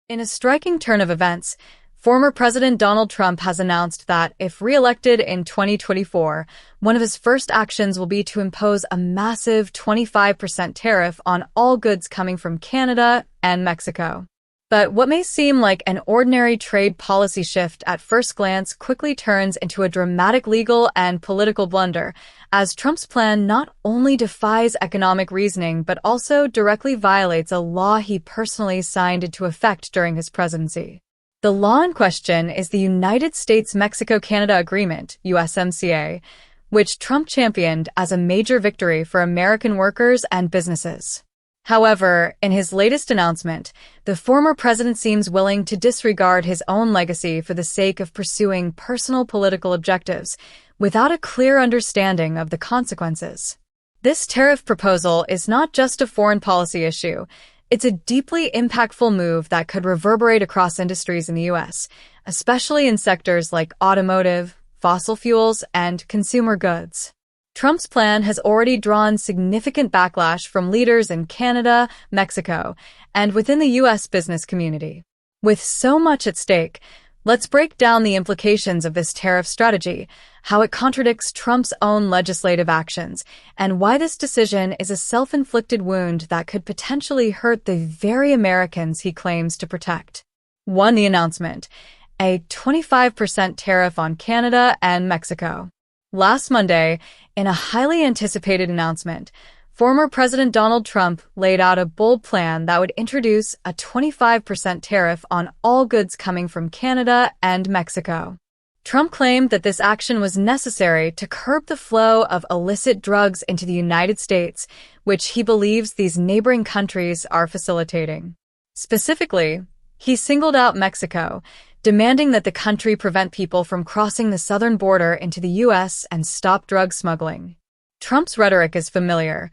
In a striking turn of events, former President Donald Trump has announced that, if re-elected in 2024, one of his first actions will be to impose a massive 25% tariff on all goods coming from Canada and Mexico. But what may seem like an ordinary trade policy shift at first glance quickly turns into a dramatic legal and political blunder, as Trump's plan not only defies economic reasoning but also directly violates a law he personally signed into effect during his presidency. The law in question is the United States-Mexico-Canada Agreement, USMCA, which Trump championed as a major victory for American workers and businesses. However, in his latest announcement, the former president seems willing to disregard his own legacy for the sake of pursuing personal political objectives, without a clear understanding of the consequences. This tariff proposal is not just a foreign policy issue. It's a deeply impactful move that could reverberate across industries in the U.S., especially in sectors like automotive, fossil fuels, and consumer goods. Trump's plan has already drawn significant backlash from leaders in Canada, Mexico, and within the U.S. business community. With so much at stake, let's break down the implications of this tariff strategy, how it contradicts Trump's own legislative actions, and why this decision is a self-inflicted wound that could potentially hurt the very Americans he claims to protect. 1. The announcement: a 25% tariff on Canada and Mexico. Last Monday, in a highly anticipated announcement, former President Donald Trump laid out a bold plan that would introduce a 25% tariff on all goods coming from Canada and Mexico. Trump claimed that this action was necessary to curb the flow of illicit drugs into the United States, which he believes these neighboring countries are facilitating. Specifically, he singled out Mexico, demanding that the country prevent people from crossing the southern border into the U.S. and stop drug smuggling. Trump's rhetoric is familiar.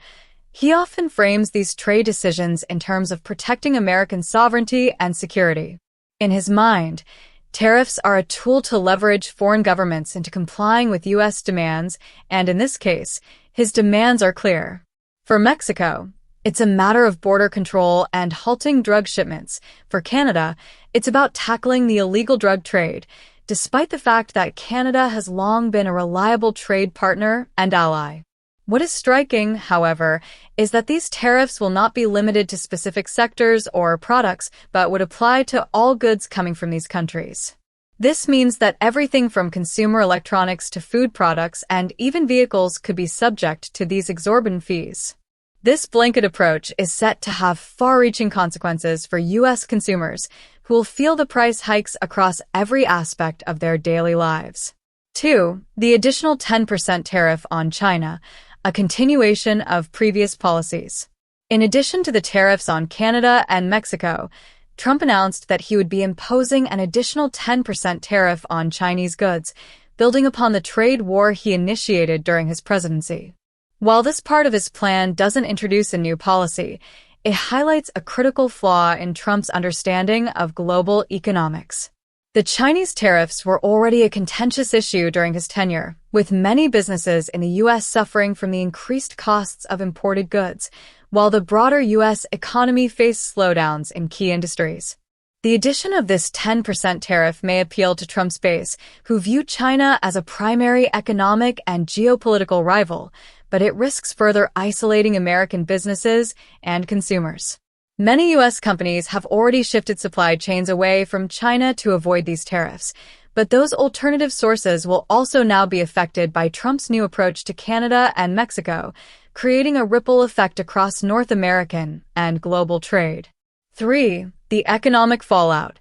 He often frames these trade decisions in terms of protecting American sovereignty and security. In his mind, tariffs are a tool to leverage foreign governments into complying with U.S. demands, and in this case, his demands are clear. For Mexico, it's a matter of border control and halting drug shipments. For Canada, it's about tackling the illegal drug trade, despite the fact that Canada has long been a reliable trade partner and ally. What is striking, however, is that these tariffs will not be limited to specific sectors or products, but would apply to all goods coming from these countries. This means that everything from consumer electronics to food products and even vehicles could be subject to these exorbitant fees. This blanket approach is set to have far-reaching consequences for U.S. consumers, who will feel the price hikes across every aspect of their daily lives. 2. The additional 10% tariff on China, a continuation of previous policies. In addition to the tariffs on Canada and Mexico, Trump announced that he would be imposing an additional 10% tariff on Chinese goods, building upon the trade war he initiated during his presidency. While this part of his plan doesn't introduce a new policy, it highlights a critical flaw in Trump's understanding of global economics. The Chinese tariffs were already a contentious issue during his tenure, with many businesses in the U.S. suffering from the increased costs of imported goods, while the broader U.S. economy faced slowdowns in key industries. The addition of this 10% tariff may appeal to Trump's base, who view China as a primary economic and geopolitical rival, but it risks further isolating American businesses and consumers. Many U.S. companies have already shifted supply chains away from China to avoid these tariffs, but those alternative sources will also now be affected by Trump's new approach to Canada and Mexico, creating a ripple effect across North American and global trade. 3. The economic fallout.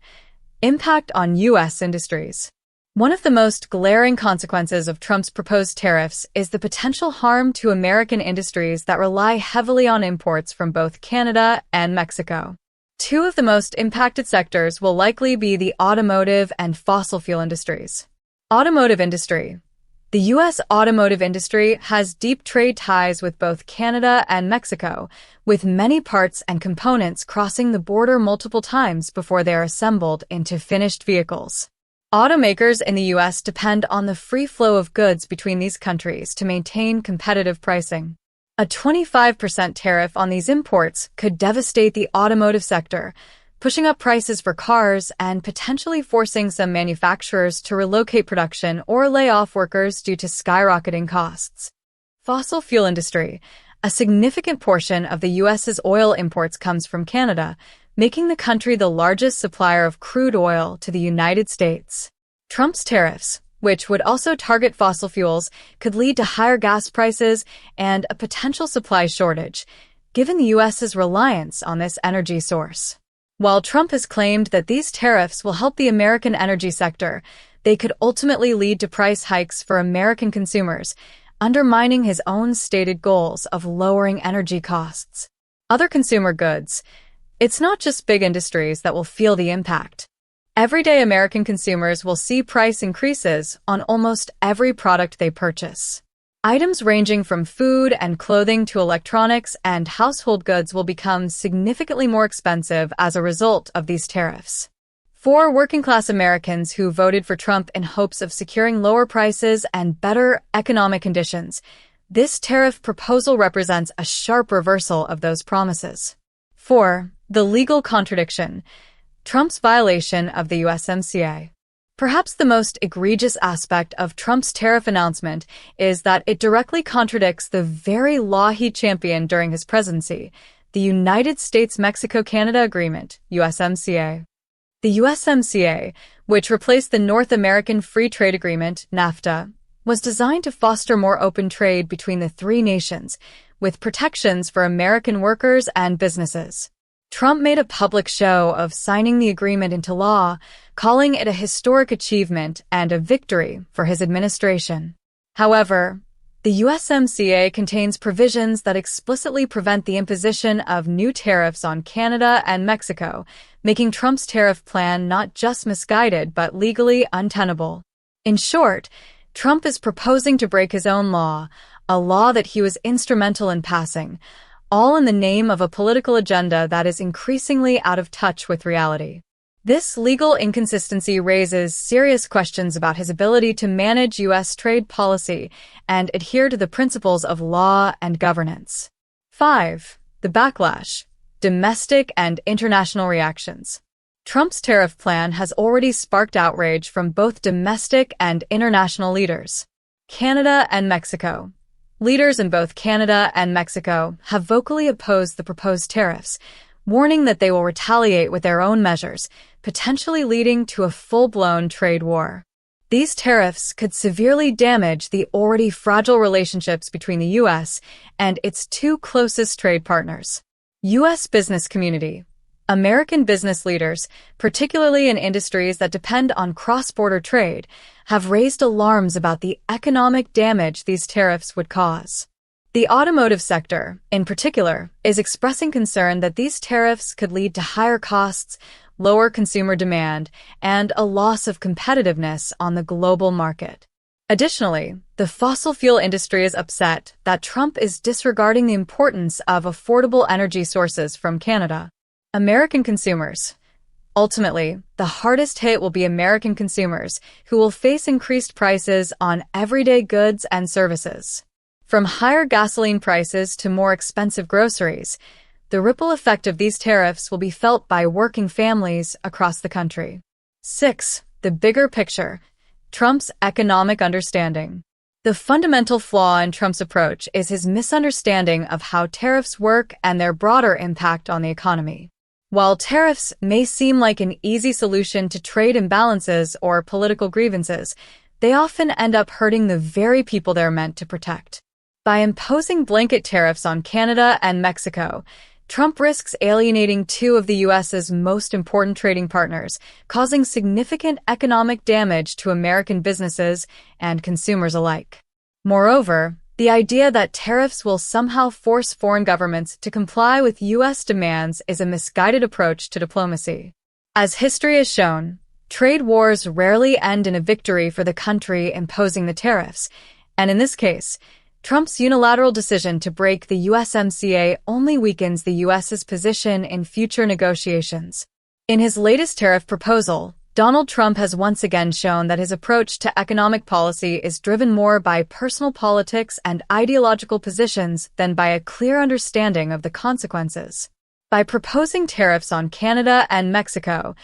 Impact on U.S. industries. One of the most glaring consequences of Trump's proposed tariffs is the potential harm to American industries that rely heavily on imports from both Canada and Mexico. 2 of the most impacted sectors will likely be the automotive and fossil fuel industries. Automotive industry. The U.S. automotive industry has deep trade ties with both Canada and Mexico, with many parts and components crossing the border multiple times before they are assembled into finished vehicles. Automakers in the U.S. depend on the free flow of goods between these countries to maintain competitive pricing. A 25% tariff on these imports could devastate the automotive sector, pushing up prices for cars and potentially forcing some manufacturers to relocate production or lay off workers due to skyrocketing costs. Fossil fuel industry. A significant portion of the U.S.'s oil imports comes from Canada, making the country the largest supplier of crude oil to the United States. Trump's tariffs, which would also target fossil fuels, could lead to higher gas prices and a potential supply shortage, given the U.S.'s reliance on this energy source. While Trump has claimed that these tariffs will help the American energy sector, they could ultimately lead to price hikes for American consumers, undermining his own stated goals of lowering energy costs. Other consumer goods. It's not just big industries that will feel the impact. Everyday American consumers will see price increases on almost every product they purchase. Items ranging from food and clothing to electronics and household goods will become significantly more expensive as a result of these tariffs. For working-class Americans who voted for Trump in hopes of securing lower prices and better economic conditions, this tariff proposal represents a sharp reversal of those promises. 4. The legal contradiction. Trump's violation of the USMCA. Perhaps the most egregious aspect of Trump's tariff announcement is that it directly contradicts the very law he championed during his presidency, the United States-Mexico-Canada Agreement, USMCA. The USMCA, which replaced the North American Free Trade Agreement, NAFTA, was designed to foster more open trade between the three nations, with protections for American workers and businesses. Trump made a public show of signing the agreement into law, calling it a historic achievement and a victory for his administration. However, the USMCA contains provisions that explicitly prevent the imposition of new tariffs on Canada and Mexico, making Trump's tariff plan not just misguided but legally untenable. In short, Trump is proposing to break his own law, a law that he was instrumental in passing, all in the name of a political agenda that is increasingly out of touch with reality. This legal inconsistency raises serious questions about his ability to manage U.S. trade policy and adhere to the principles of law and governance. 5. The backlash. Domestic and international reactions. Trump's tariff plan has already sparked outrage from both domestic and international leaders. Canada and Mexico. Leaders in both Canada and Mexico have vocally opposed the proposed tariffs, warning that they will retaliate with their own measures, potentially leading to a full-blown trade war. These tariffs could severely damage the already fragile relationships between the U.S. and its two closest trade partners. U.S. business community. American business leaders, particularly in industries that depend on cross-border trade, have raised alarms about the economic damage these tariffs would cause. The automotive sector, in particular, is expressing concern that these tariffs could lead to higher costs, lower consumer demand, and a loss of competitiveness on the global market. Additionally, the fossil fuel industry is upset that Trump is disregarding the importance of affordable energy sources from Canada. American consumers. Ultimately, the hardest hit will be American consumers, who will face increased prices on everyday goods and services. From higher gasoline prices to more expensive groceries, the ripple effect of these tariffs will be felt by working families across the country. 6. The bigger picture. Trump's economic understanding. The fundamental flaw in Trump's approach is his misunderstanding of how tariffs work and their broader impact on the economy. While tariffs may seem like an easy solution to trade imbalances or political grievances, they often end up hurting the very people they're meant to protect. By imposing blanket tariffs on Canada and Mexico, Trump risks alienating two of the U.S.'s most important trading partners, causing significant economic damage to American businesses and consumers alike. Moreover, the idea that tariffs will somehow force foreign governments to comply with U.S. demands is a misguided approach to diplomacy. As history has shown, trade wars rarely end in a victory for the country imposing the tariffs, and in this case, Trump's unilateral decision to break the USMCA only weakens the U.S.'s position in future negotiations. In his latest tariff proposal, Donald Trump has once again shown that his approach to economic policy is driven more by personal politics and ideological positions than by a clear understanding of the consequences. By proposing tariffs on Canada and Mexico,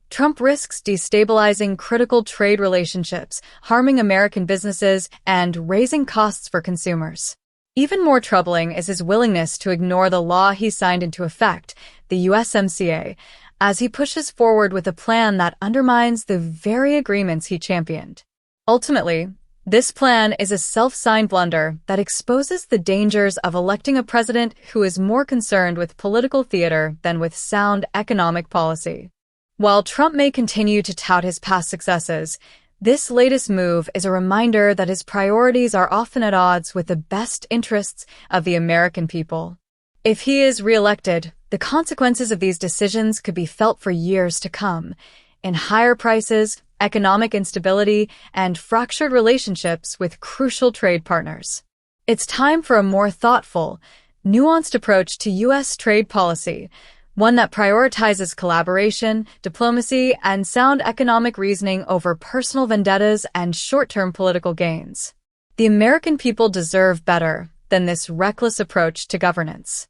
Trump risks destabilizing critical trade relationships, harming American businesses, and raising costs for consumers. Even more troubling is his willingness to ignore the law he signed into effect, the USMCA, as he pushes forward with a plan that undermines the very agreements he championed. Ultimately, this plan is a self-signed blunder that exposes the dangers of electing a president who is more concerned with political theater than with sound economic policy. While Trump may continue to tout his past successes, this latest move is a reminder that his priorities are often at odds with the best interests of the American people. If he is reelected, the consequences of these decisions could be felt for years to come, in higher prices, economic instability, and fractured relationships with crucial trade partners. It's time for a more thoughtful, nuanced approach to U.S. trade policy, one that prioritizes collaboration, diplomacy, and sound economic reasoning over personal vendettas and short-term political gains. The American people deserve better than this reckless approach to governance.